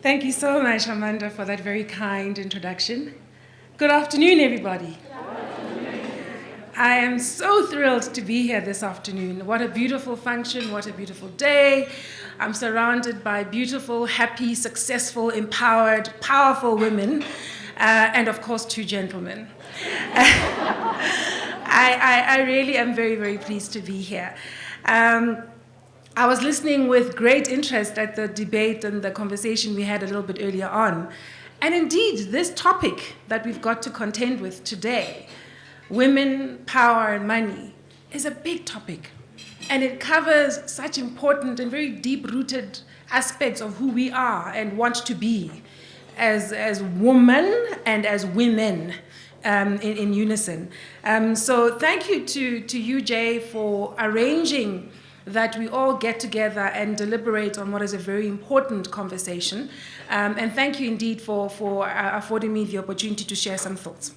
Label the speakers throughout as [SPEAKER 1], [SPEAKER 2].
[SPEAKER 1] Thank you so much, Amanda, for that very kind introduction. Good afternoon, everybody. I am so thrilled to be here this afternoon. What a beautiful function, what a beautiful day. I'm surrounded by beautiful, happy, successful, empowered, powerful women, and of course, two gentlemen. I really am very, very pleased to be here. I was listening with great interest at the debate and the conversation we had a little bit earlier on. And indeed, this topic that we've got to contend with today, women, power, and money, is a big topic. And it covers such important and very deep-rooted aspects of who we are and want to be as women and as women in unison. So thank you to you, Jay, for arranging that we all get together and deliberate on what is a very important conversation. And thank you indeed for affording me the opportunity to share some thoughts.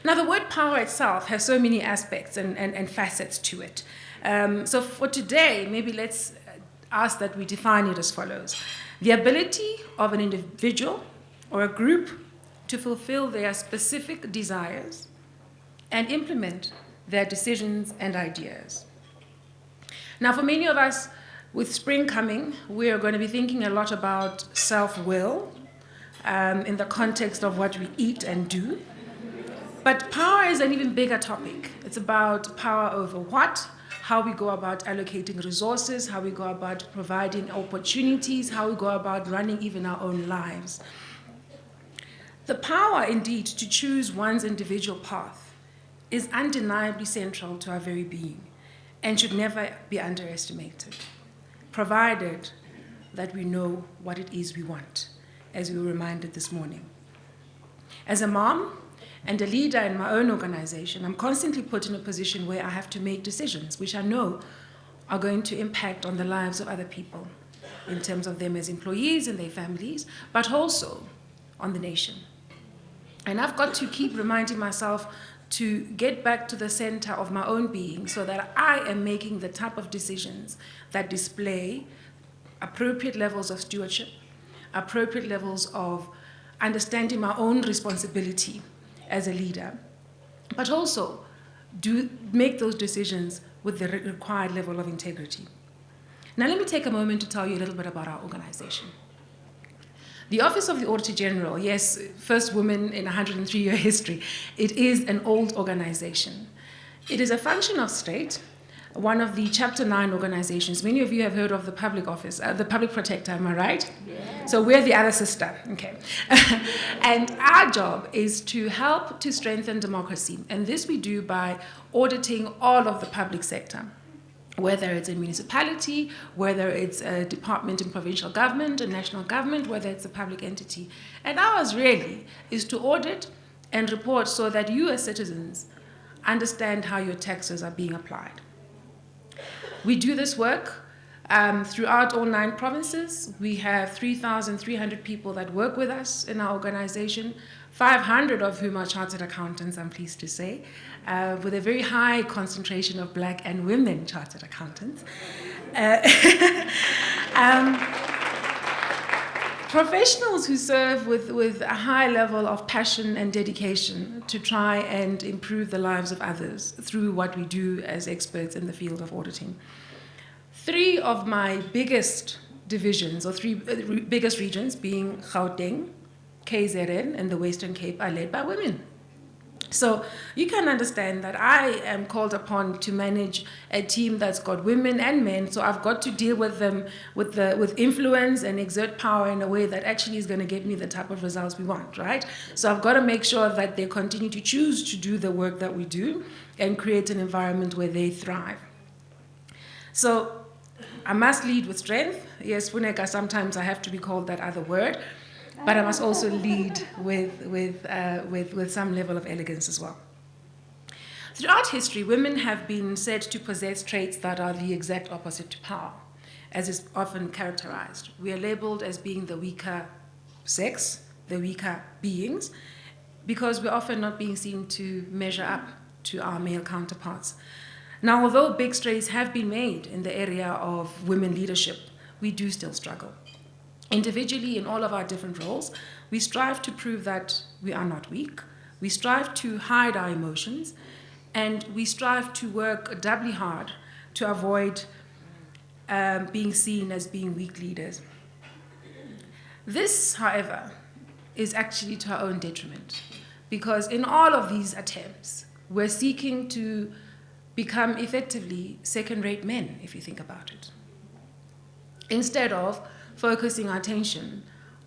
[SPEAKER 1] Now, the word power itself has so many aspects and facets to it. So for today, maybe let's ask that we define it as follows. The ability of an individual or a group to fulfill their specific desires and implement their decisions and ideas. Now, for many of us, with spring coming, we are going to be thinking a lot about self-will in the context of what we eat and do. But power is an even bigger topic. It's about power over what, how we go about allocating resources, how we go about providing opportunities, how we go about running even our own lives. The power, indeed, to choose one's individual path is undeniably central to our very being and should never be underestimated, provided that we know what it is we want, as we were reminded this morning. As a mom and a leader in my own organization, I'm constantly put in a position where I have to make decisions which I know are going to impact on the lives of other people in terms of them as employees and their families, but also on the nation. And I've got to keep reminding myself to get back to the center of my own being so that I am making the type of decisions that display appropriate levels of stewardship, appropriate levels of understanding my own responsibility as a leader, but also do make those decisions with the required level of integrity. Now, let me take a moment to tell you a little bit about our organization. The Office of the Auditor General, yes, first woman in 103-year history, it is an old organization. It is a function of state, one of the Chapter 9 organizations. Many of you have heard of the public office, the public protector, am I right? Yeah. So we're the other sister, okay. And our job is to help to strengthen democracy. And this we do by auditing all of the public sector, whether it's a municipality, whether it's a department in provincial government, a national government, whether it's a public entity. And ours really is to audit and report so that you as citizens understand how your taxes are being applied. We do this work throughout all 9 provinces. We have 3,300 people that work with us in our organization, 500 of whom are chartered accountants, I'm pleased to say, with a very high concentration of Black and women chartered accountants. Professionals who serve with a high level of passion and dedication to try and improve the lives of others through what we do as experts in the field of auditing. 3 of my biggest divisions, or 3 biggest regions, being Gauteng, KZN, and the Western Cape, are led by women. So you can understand that I am called upon to manage a team that's got women and men, so I've got to deal with them with influence and exert power in a way that actually is going to get me the type of results we want, right? So I've got to make sure that they continue to choose to do the work that we do and create an environment where they thrive. So I must lead with strength. Yes, Funeka, sometimes I have to be called that other word. But I must also lead with some level of elegance as well. Throughout history, women have been said to possess traits that are the exact opposite to power, as is often characterized. We are labeled as being the weaker sex, the weaker beings, because we're often not being seen to measure up to our male counterparts. Now, although big strides have been made in the area of women leadership, we do still struggle. Individually, in all of our different roles, we strive to prove that we are not weak. We strive to hide our emotions, and we strive to work doubly hard to avoid being seen as being weak leaders. This, however, is actually to our own detriment, because in all of these attempts, we're seeking to become effectively second-rate men, if you think about it, instead of focusing our attention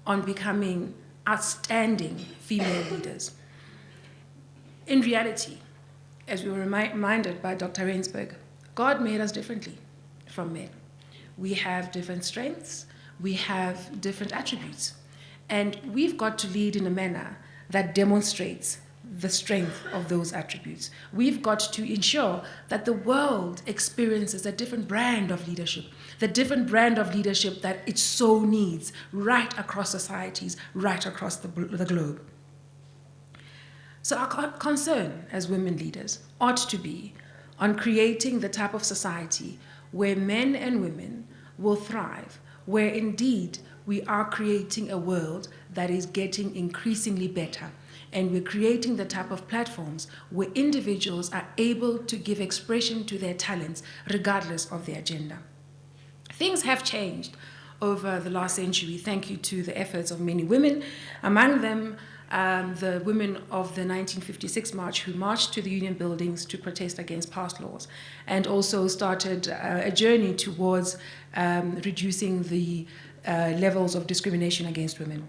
[SPEAKER 1] on becoming outstanding female leaders. In reality, as we were reminded by Dr. Rensburg, God made us differently from men. We have different strengths, we have different attributes, and we've got to lead in a manner that demonstrates the strength of those attributes. We've got to ensure that the world experiences a different brand of leadership, the different brand of leadership that it so needs right across societies, right across the globe. So our concern as women leaders ought to be on creating the type of society where men and women will thrive, where indeed we are creating a world that is getting increasingly better. And we're creating the type of platforms where individuals are able to give expression to their talents regardless of their gender. Things have changed over the last century, thank you to the efforts of many women, among them the women of the 1956 march who marched to the union buildings to protest against past laws, and also started a journey towards reducing the levels of discrimination against women.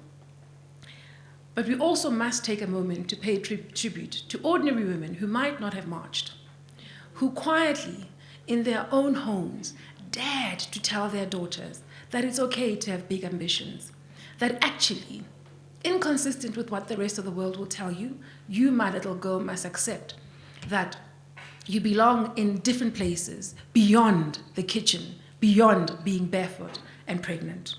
[SPEAKER 1] But we also must take a moment to pay tribute to ordinary women who might not have marched, who quietly, in their own homes, dared to tell their daughters that it's okay to have big ambitions, that actually, inconsistent with what the rest of the world will tell you, you, my little girl, must accept that you belong in different places beyond the kitchen, beyond being barefoot and pregnant.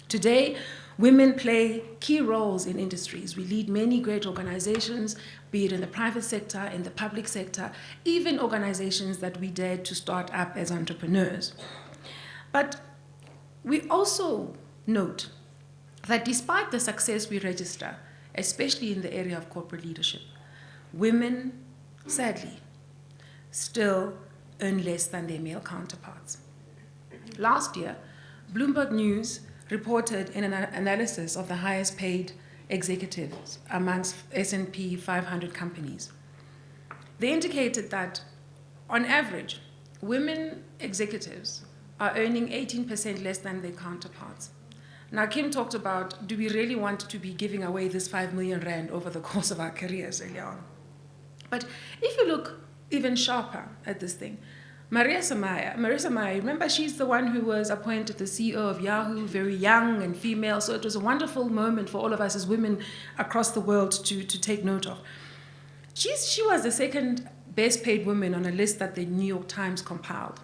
[SPEAKER 1] Today, women play key roles in industries. We lead many great organizations, be it in the private sector, in the public sector, even organizations that we dared to start up as entrepreneurs. But we also note that despite the success we register, especially in the area of corporate leadership, women, sadly, still earn less than their male counterparts. Last year, Bloomberg News reported in an analysis of the highest paid executives amongst S&P 500 companies. They indicated that, on average, women executives are earning 18% less than their counterparts. Now, Kim talked about, do we really want to be giving away this 5 million rand over the course of our careers earlier on? But if you look even sharper at this thing, Marissa Meyer, remember, she's the one who was appointed the CEO of Yahoo, very young and female, so it was a wonderful moment for all of us as women across the world to take note of. She was the second best paid woman on a list that the New York Times compiled,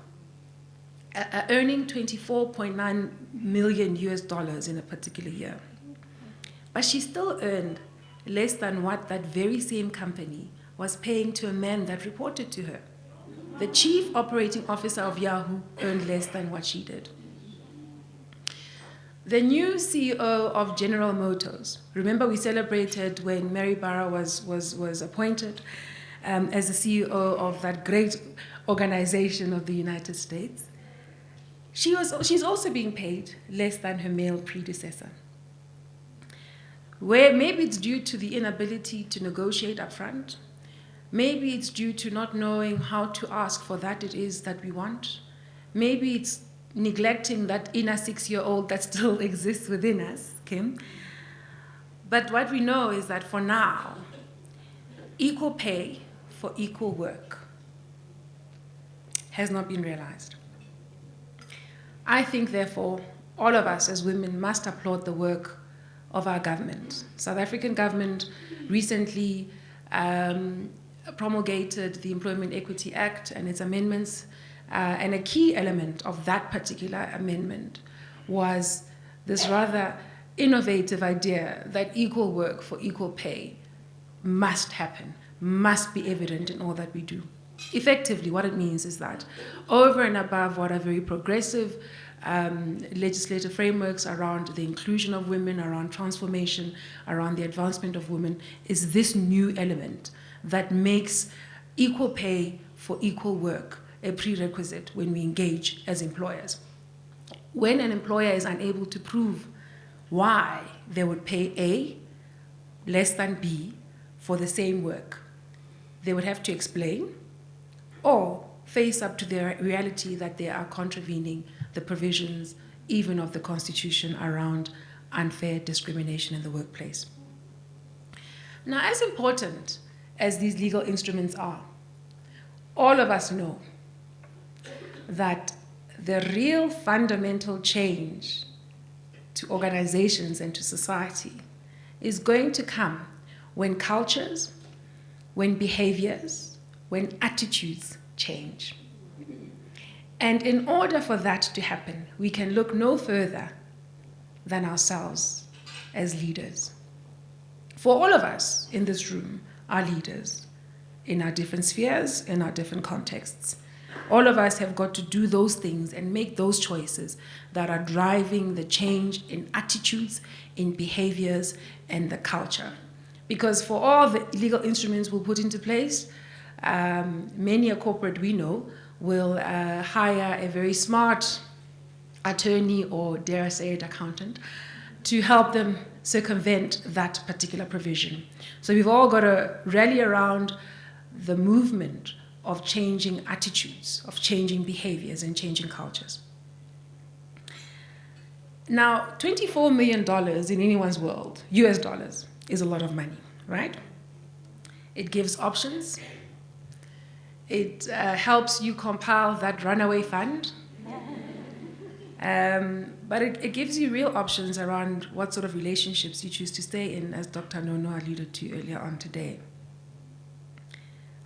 [SPEAKER 1] earning $24.9 million in a particular year. But she still earned less than what that very same company was paying to a man that reported to her. The chief operating officer of Yahoo earned less than what she did. The new CEO of General Motors, remember we celebrated when Mary Barra was appointed as the CEO of that great organization of the United States. She's also being paid less than her male predecessor. Where maybe it's due to the inability to negotiate up front, maybe it's due to not knowing how to ask for that it is that we want, maybe it's neglecting that inner 6-year-old that still exists within us, Kim. But what we know is that for now, equal pay for equal work has not been realized. I think, therefore, all of us as women must applaud the work of our government. South African government recently promulgated the Employment Equity Act and its amendments, and a key element of that particular amendment was this rather innovative idea that equal work for equal pay must happen, must be evident in all that we do. Effectively, what it means is that over and above what are very progressive legislative frameworks around the inclusion of women, around transformation, around the advancement of women, is this new element that makes equal pay for equal work a prerequisite when we engage as employers. When an employer is unable to prove why they would pay A less than B for the same work, they would have to explain or face up to the reality that they are contravening the provisions even of the Constitution around unfair discrimination in the workplace. Now, as important as these legal instruments are, all of us know that the real fundamental change to organizations and to society is going to come when cultures, when behaviors, when attitudes change. And in order for that to happen, we can look no further than ourselves as leaders. For all of us in this room are leaders in our different spheres, in our different contexts. All of us have got to do those things and make those choices that are driving the change in attitudes, in behaviors, and the culture. Because for all the legal instruments we'll put into place, many a corporate we know will hire a very smart attorney or, dare I say it, accountant to help them circumvent that particular provision. So we've all got to rally around the movement of changing attitudes, of changing behaviors and changing cultures. Now, $24 million in anyone's world, US dollars, is a lot of money, right? It gives options. It helps you compile that runaway fund. But it gives you real options around what sort of relationships you choose to stay in, as Dr. Nono alluded to earlier on today.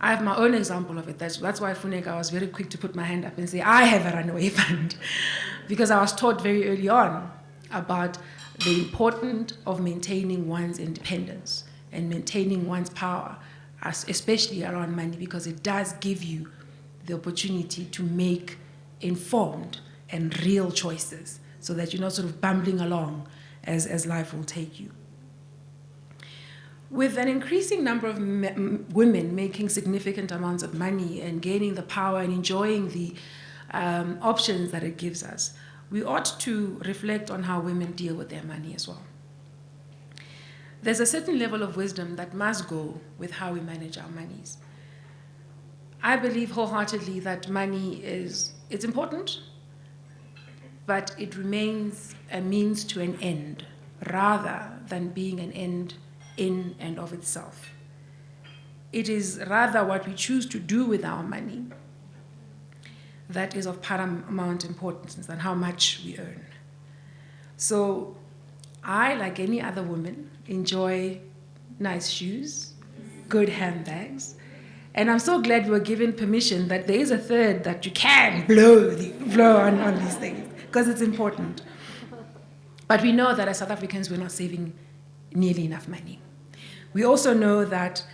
[SPEAKER 1] I have my own example of it. That's why, Funeka, I was very quick to put my hand up and say, I have a runaway fund. Because I was taught very early on about the importance of maintaining one's independence and maintaining one's power, especially around money, because it does give you the opportunity to make informed and real choices so that you're not sort of bumbling along as life will take you. With an increasing number of women making significant amounts of money and gaining the power and enjoying the options that it gives us, we ought to reflect on how women deal with their money as well. There's a certain level of wisdom that must go with how we manage our monies. I believe wholeheartedly that money it's important, but it remains a means to an end rather than being an end in and of itself. It is rather what we choose to do with our money that is of paramount importance than how much we earn. So I, like any other woman, enjoy nice shoes, good handbags, and I'm so glad we were given permission that there is a third that you can blow on these things, because it's important. But we know that as South Africans, we're not saving nearly enough money. We also know that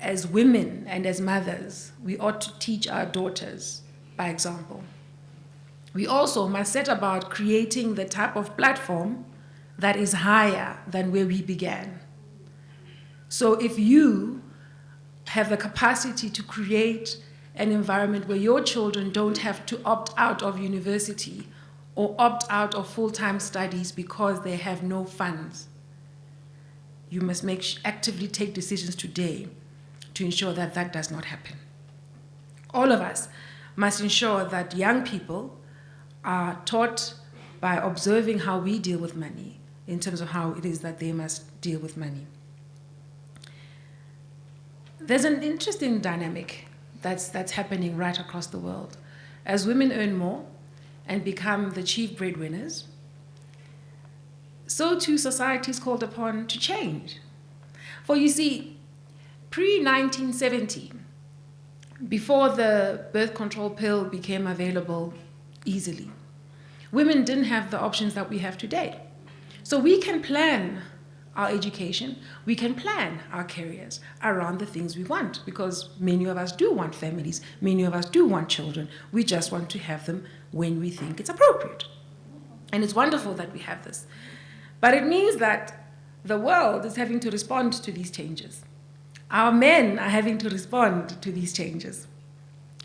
[SPEAKER 1] as women and as mothers, we ought to teach our daughters by example. We also must set about creating the type of platform that is higher than where we began. So if you have the capacity to create an environment where your children don't have to opt out of university or opt out of full-time studies because they have no funds, you must actively take decisions today to ensure that that does not happen. All of us must ensure that young people are taught by observing how we deal with money in terms of how it is that they must deal with money. There's an interesting dynamic that's happening right across the world. As women earn more and become the chief breadwinners, so too society is called upon to change. For you see, pre-1970, before the birth control pill became available easily, women didn't have the options that we have today. So we can plan our education, we can plan our careers around the things we want, because many of us do want families, many of us do want children. We just want to have them when we think it's appropriate. And it's wonderful that we have this. But it means that the world is having to respond to these changes. Our men are having to respond to these changes.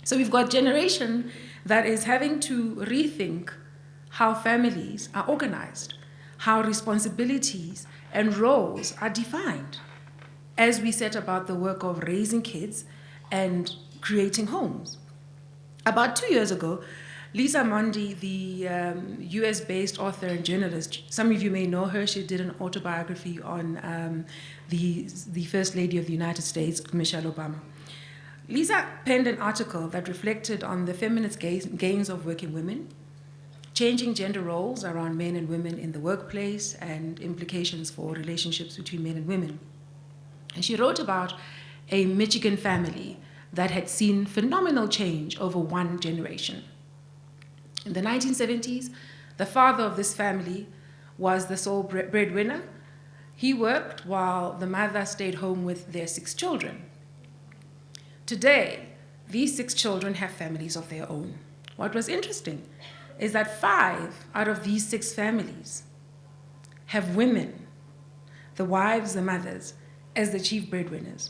[SPEAKER 1] So we've got a generation that is having to rethink how families are organized, how responsibilities and roles are defined as we set about the work of raising kids and creating homes. About 2 years ago, Lisa Mondi, the US-based author and journalist, some of you may know her, she did an autobiography on the First Lady of the United States, Michelle Obama. Lisa penned an article that reflected on the feminist gains of working women, changing gender roles around men and women in the workplace, and implications for relationships between men and women. And she wrote about a Michigan family that had seen phenomenal change over one generation. In the 1970s, the father of this family was the sole breadwinner. He worked while the mother stayed home with their 6 children. Today, these 6 children have families of their own. What was interesting is that 5 out of these 6 families have women, the wives, the mothers, as the chief breadwinners.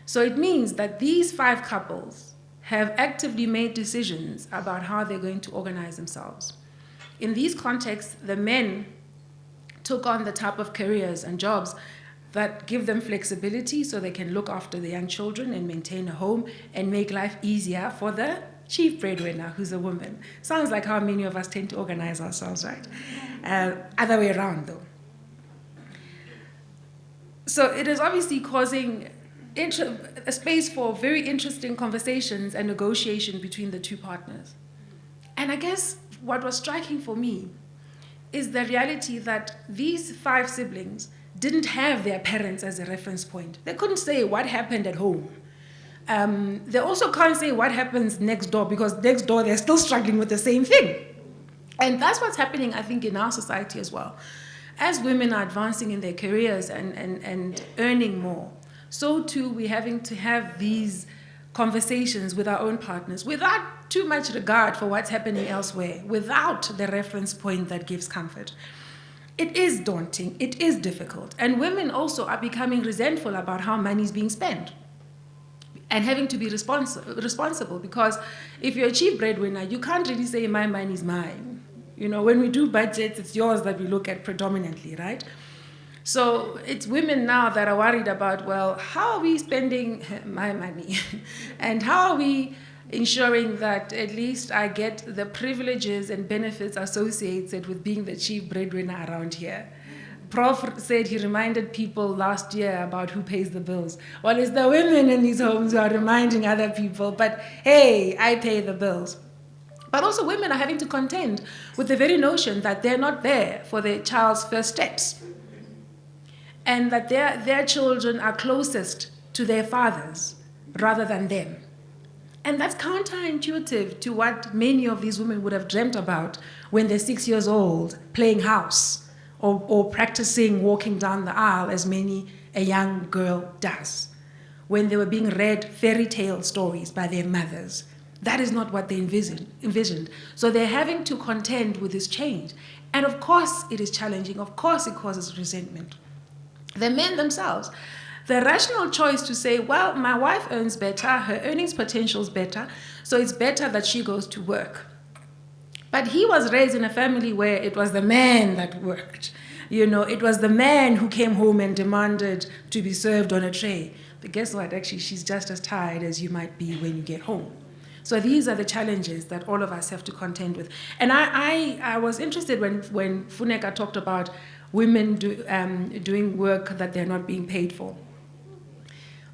[SPEAKER 1] So it means that these 5 couples have actively made decisions about how they're going to organize themselves. In these contexts, the men took on the type of careers and jobs that give them flexibility so they can look after the young children and maintain a home and make life easier for the chief breadwinner, who's a woman. Sounds like how many of us tend to organize ourselves, right? Other way around, though. So it is obviously causing a space for very interesting conversations and negotiation between the 2 partners. And I guess what was striking for me is the reality that these 5 siblings didn't have their parents as a reference point. They couldn't say what happened at home. They also can't say what happens next door, because next door they're still struggling with the same thing. And that's what's happening, I think, in our society as well. As women are advancing in their careers and earning more, so too we're having to have these conversations with our own partners without too much regard for what's happening elsewhere, without the reference point that gives comfort. It is daunting, it is difficult, and women also are becoming resentful about how money is being spent and having to be responsible, because if you're a chief breadwinner, you can't really say my money is mine. You know, when we do budgets, it's yours that we look at predominantly, right? So it's women now that are worried about, well, how are we spending my money? And how are we ensuring that at least I get the privileges and benefits associated with being the chief breadwinner around here? Prof said he reminded people last year about who pays the bills. Well, it's the women in these homes who are reminding other people, but hey, I pay the bills. But also women are having to contend with the very notion that they're not there for their child's first steps, and that their children are closest to their fathers rather than them. And that's counterintuitive to what many of these women would have dreamt about when they're 6 years old, playing house or practicing walking down the aisle, as many a young girl does, when they were being read fairy tale stories by their mothers. That is not what they envisioned. So they're having to contend with this change. And of course it is challenging. Of course it causes resentment. The men themselves, the rational choice to say, well, my wife earns better, her earnings potential is better, so it's better that she goes to work. But he was raised in a family where it was the man that worked. You know, it was the man who came home and demanded to be served on a tray. But guess what? Actually, she's just as tired as you might be when you get home. So these are the challenges that all of us have to contend with. And I was interested when Funeka talked about women doing work that they're not being paid for.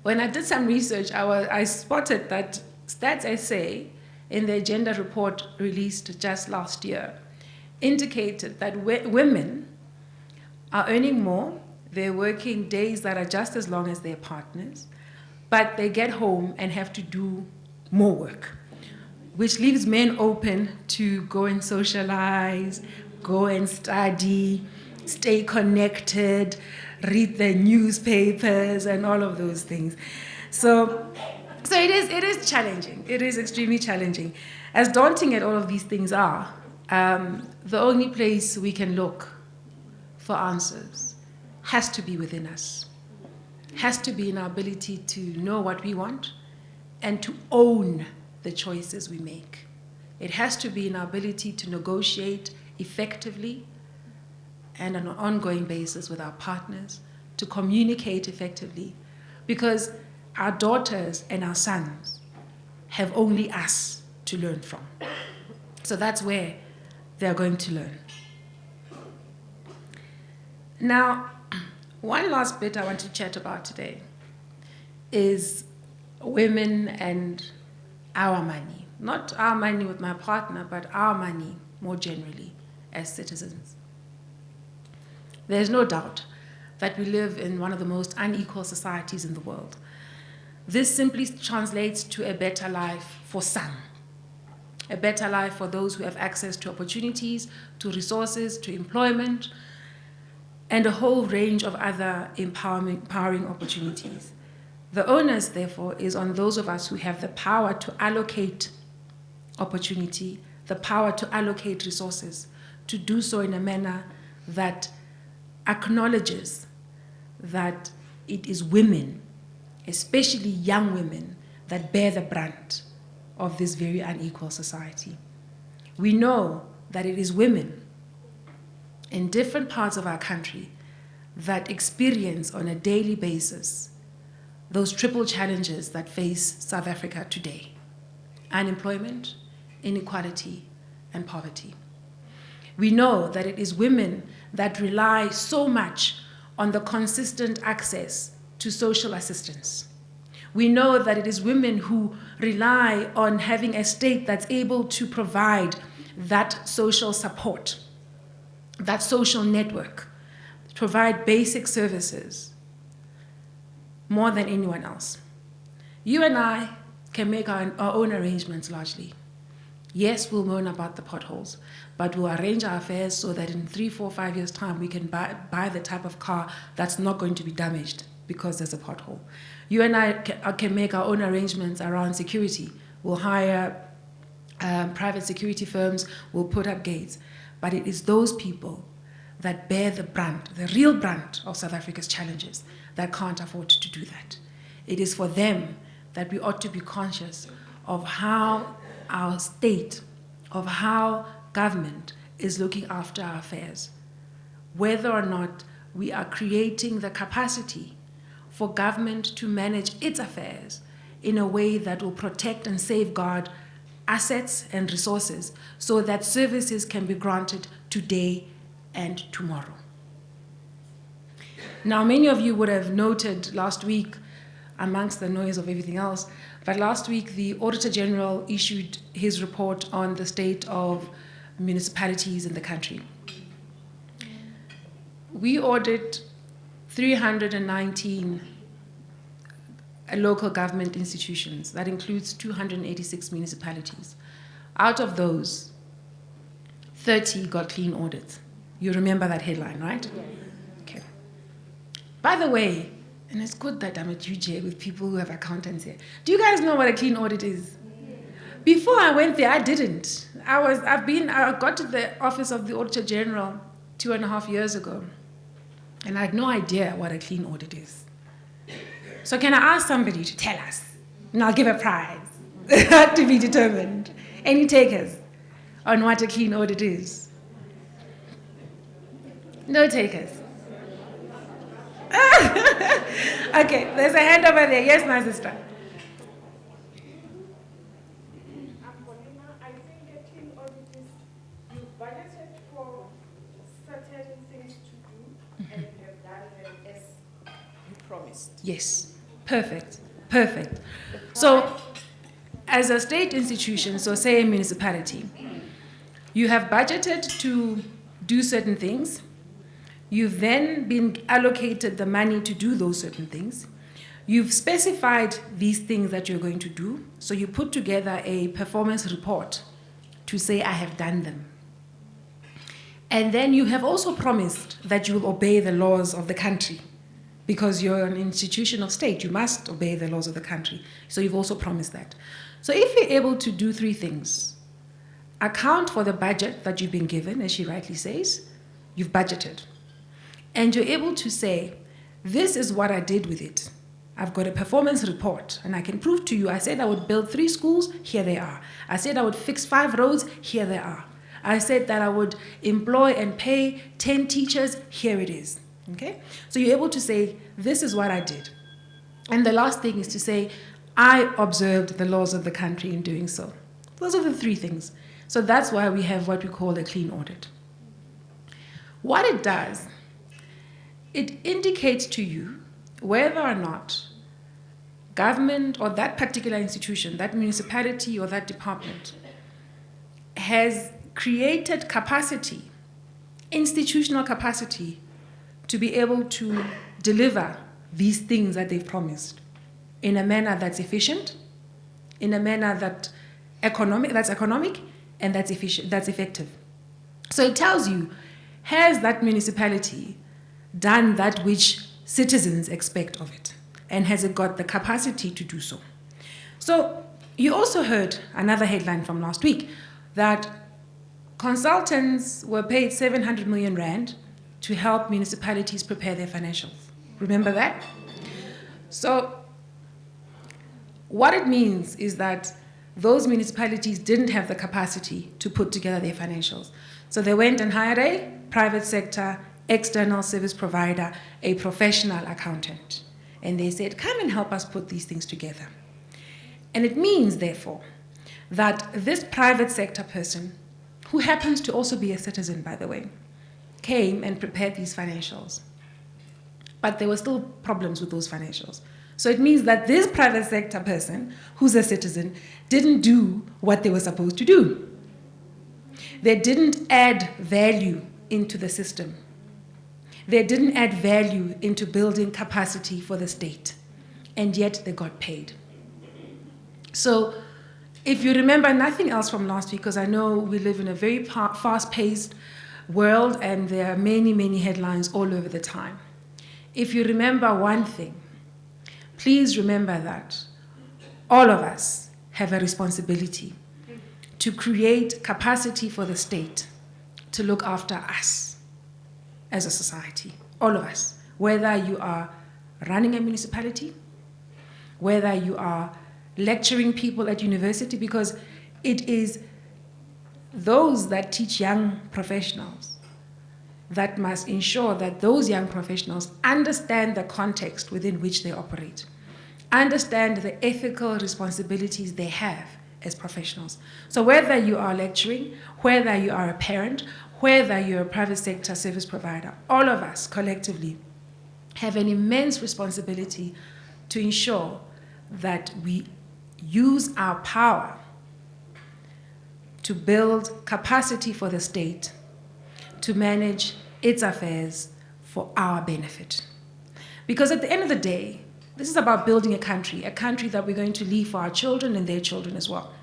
[SPEAKER 1] When I did some research, I spotted that Stats SA, in their gender report released just last year, indicated that women are earning more, they're working days that are just as long as their partners, but they get home and have to do more work, which leaves men open to go and socialize, go and study, stay connected, read the newspapers and all of those things. So it is challenging. It is extremely challenging. As daunting as all of these things are, the only place we can look for answers has to be within us, has to be in our ability to know what we want and to own the choices we make. It has to be in our ability to negotiate effectively and on an ongoing basis with our partners, to communicate effectively, because our daughters and our sons have only us to learn from. So that's where they're going to learn. Now, one last bit I want to chat about today is women and our money. Not our money with my partner, but our money more generally as citizens. There's no doubt that we live in one of the most unequal societies in the world. This simply translates to a better life for some. A better life for those who have access to opportunities, to resources, to employment, and a whole range of other empowering opportunities. The onus, therefore, is on those of us who have the power to allocate opportunity, the power to allocate resources, to do so in a manner that acknowledges that it is women, especially young women, that bear the brunt of this very unequal society. We know that it is women in different parts of our country that experience on a daily basis those triple challenges that face South Africa today: unemployment, inequality, and poverty. We know that it is women that rely so much on the consistent access to social assistance. We know that it is women who rely on having a state that's able to provide that social support, that social network, provide basic services more than anyone else. You and I can make our own arrangements largely. Yes, we'll moan about the potholes, but we'll arrange our affairs so that in 3, 4, 5 years' time, we can buy the type of car that's not going to be damaged because there's a pothole. You and I can make our own arrangements around security. We'll hire private security firms, we'll put up gates. But it is those people that bear the brunt, the real brunt of South Africa's challenges, that can't afford to do that. It is for them that we ought to be conscious of how our state, of how government is looking after our affairs, whether or not we are creating the capacity for government to manage its affairs in a way that will protect and safeguard assets and resources so that services can be granted today and tomorrow. Now, many of you would have noted last week, amongst the noise of everything else, but last week the Auditor General issued his report on the state of municipalities in the country. We audit 319 local government institutions. That includes 286 municipalities. Out of those, 30 got clean audits. You remember that headline, right? Yes. Okay. By the way, and it's good that I'm at UJ with people who have accountants here. Do you guys know what a clean audit is? Before I went there, I didn't. I got to the office of the Auditor General 2.5 years ago, and I had no idea what a clean audit is. So can I ask somebody to tell us? And I'll give a prize to be determined. Any takers on what a clean audit is? No takers. Okay, there's a hand over there. Yes, my sister.
[SPEAKER 2] I think a clean audit is you budgeted for certain things to do and you have done them as you promised.
[SPEAKER 1] Yes, perfect. So, as a state institution, so say a municipality, you have budgeted to do certain things. You've then been allocated the money to do those certain things. You've specified these things that you're going to do. So you put together a performance report to say, I have done them. And then you have also promised that you will obey the laws of the country. Because you're an institution of state, you must obey the laws of the country. So you've also promised that. So if you're able to do 3 things, account for the budget that you've been given, as she rightly says. You've budgeted. And you're able to say, this is what I did with it. I've got a performance report, and I can prove to you, I said I would build 3 schools, here they are. I said I would fix 5 roads, here they are. I said that I would employ and pay 10 teachers, here it is. Okay? So you're able to say, this is what I did. And the last thing is to say, I observed the laws of the country in doing so. Those are the 3 things. So that's why we have what we call a clean audit. What it does, it indicates to you whether or not government or that particular institution, that municipality or that department has created capacity, institutional capacity, to be able to deliver these things that they've promised in a manner that's efficient, in a manner that's economic, and that's efficient, that's effective. So it tells you, has that municipality done that which citizens expect of it? And has it got the capacity to do so? So you also heard another headline from last week that consultants were paid 700 million rand to help municipalities prepare their financials. Remember that? So what it means is that those municipalities didn't have the capacity to put together their financials. So they went and hired a private sector external service provider, a professional accountant. And they said, come and help us put these things together. And it means, therefore, that this private sector person, who happens to also be a citizen, by the way, came and prepared these financials. But there were still problems with those financials. So it means that this private sector person, who's a citizen, didn't do what they were supposed to do. They didn't add value into the system. They didn't add value into building capacity for the state, and yet they got paid. So if you remember nothing else from last week, because I know we live in a very fast-paced world and there are many, many headlines all over the time. If you remember one thing, please remember that all of us have a responsibility to create capacity for the state to look after us as a society, all of us, whether you are running a municipality, whether you are lecturing people at university, because it is those that teach young professionals that must ensure that those young professionals understand the context within which they operate, understand the ethical responsibilities they have as professionals. So whether you are lecturing, whether you are a parent, whether you're a private sector service provider, all of us collectively have an immense responsibility to ensure that we use our power to build capacity for the state to manage its affairs for our benefit. Because at the end of the day, this is about building a country that we're going to leave for our children and their children as well.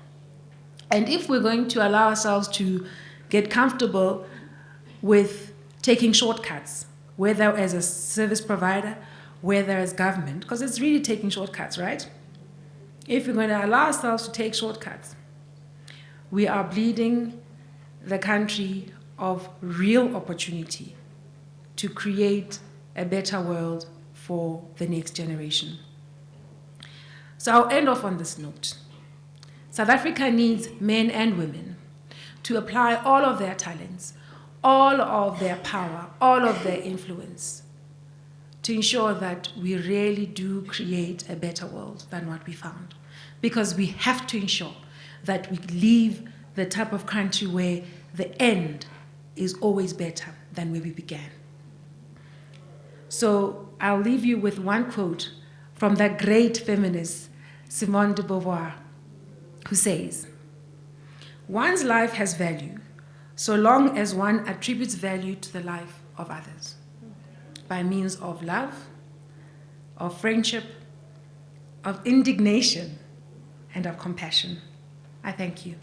[SPEAKER 1] And if we're going to allow ourselves to get comfortable with taking shortcuts, whether as a service provider, whether as government, because it's really taking shortcuts, right? If we're going to allow ourselves to take shortcuts, we are bleeding the country of real opportunity to create a better world for the next generation. So I'll end off on this note. South Africa needs men and women to apply all of their talents, all of their power, all of their influence to ensure that we really do create a better world than what we found. Because we have to ensure that we leave the type of country where the end is always better than where we began. So I'll leave you with one quote from that great feminist, Simone de Beauvoir, who says, "One's life has value so long as one attributes value to the life of others by means of love, of friendship, of indignation, and of compassion." I thank you.